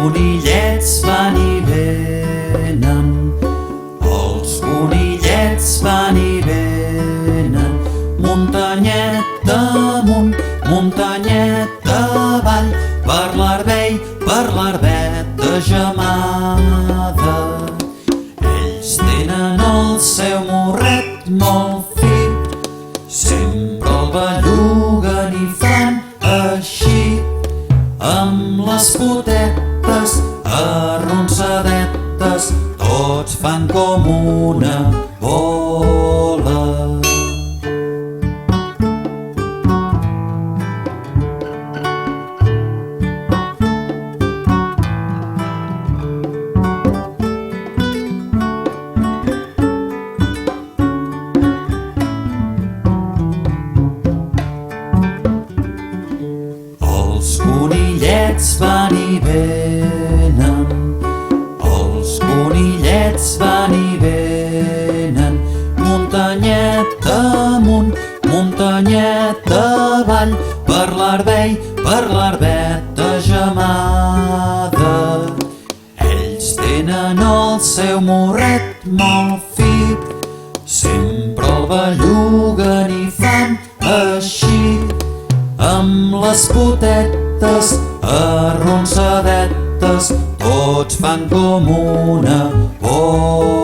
conillets van i venen, els conillets van i venen. Muntanyet amunt, muntanyet avall, per l'Arbell, per l'Arbeta gemada. Ells tenen el seu morret molt fi, sempre el belluguen i fan així, amb les potetes arronsadetes, tots fan com una bola. Els conillets van i venen, els conillets van i venen. Muntanyet amunt, muntanyet avall, per l'Arbell, per l'Arbeta gemada. Ells tenen el seu morret molt fi, sempre el belluguen i fan així, amb les potetes arronsadetes, tots fan com una bola.